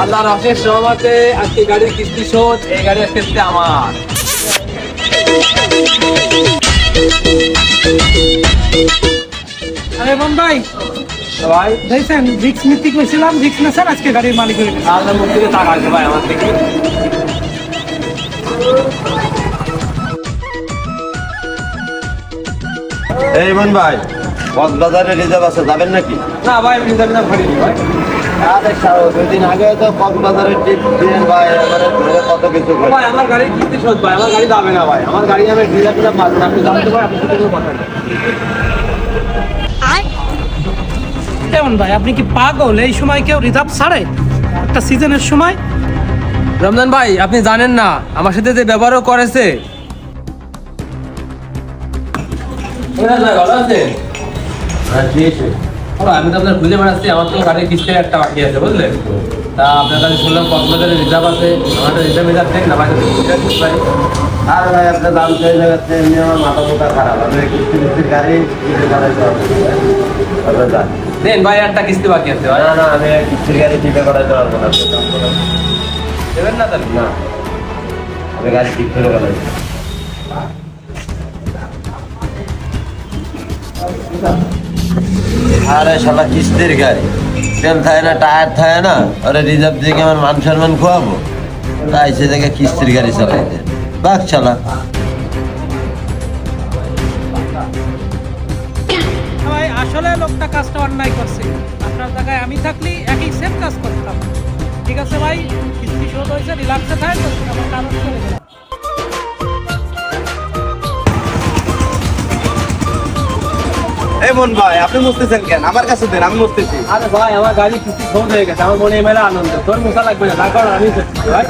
আল্লাহর অশেষ রহমতে আজকে গাড়ির কিস্তি শোধ, এই গাড়ির কিস্তি আমার। আরে ভাই ভাই দেখছেন রিক্স নিতে কইছিলাম, রিক্স না স্যার, আজকে গাড়ির মালিক হয়ে গেছে। আল্লাহর মুখ থেকে টাকা আছে ভাই আমার থেকে। এই মন ভাই, কক্সবাজারে রিজার্ভ আছে, যাবেন নাকি? না ভাই আমি রিজার্ভ করিনি ভাই। আরে দুদিন আগে তো কক্সবাজারের ট্রিপ দিলেন ভাই, এবারে ধরে কত কিছু করে। ভাই আমার গাড়ির কিস্তি শোধ ভাই, আমার গাড়ি যাবে না ভাই, আমার গাড়ি আমি রিজার্ভ পারবো না। আপনি জানতে পারেন আপনি সাথে কোনো কথা নেই। কেমন ভাই, আপনি কি পাগল? এই সময় কেউ রিজার্ভ ছাড়ে? একটা সিজনের সময়। রমজান ভাই আপনি জানেন না আমার সাথে যে ব্যবহারও করেছে। ভালো আছে? হ্যাঁ ঠিক আছে। আমি তো আপনার খুঁজে বেড়াচ্ছি, আমার তো গাড়ির কিস্তি একটা বাকি আছে বুঝলেন। তা আপনার কাছে শুনলাম কক্সবাজারে রিজার্ভ আছে, আমার রিজার্ভ দেন না ভাই। আর ভাই আপনার দাম চেয়ে যাচ্ছে, এমনি আমার মাথা মোটা খারাপ, আমি কিস্তি কিস্তির গাড়ি কিনে করাইতে হবে। আপনার যান। দেন ভাই একটা কিস্তি বাকি আছে ভাই। না না, আমি কিস্তির গাড়ি ঠিক করাইতে পারবো না। দেবেন না তাহলে? না, আমি গাড়ি ঠিক করে করাইছি। আরে শালা কিস্তির গাড়ি, তেল থাকে না, টায়ার থাকে না, আরে রিজার্ভ দিয়ে আমার মান সম্মান খোয়াবো, তাই সে থেকে কিস্তির গাড়ি চালাইতে বাঘ চালা। ভাই আসলে লোকটা কাজটা অন্যায় করছে, আপনার জায়গায় আমি থাকলে একই সেম কাজ করতাম। ঠিক আছে ভাই, কিস্তি শোধ হয়েছে, রিল্যাক্সে থাকে, আমার কাগজ করে দিলাম। এই মন ভাই, আপনি মুছতেছেন কেন? আমার কাছে দেন, আমি মুছতেছি। আরে ভাই আমার গাড়ি কিস্তি শোধ হয়ে গেছে, আমার মনে এমএলএ আনন্দ, তোর মোছা লাগবে না, তার কারণ আমি ভাই।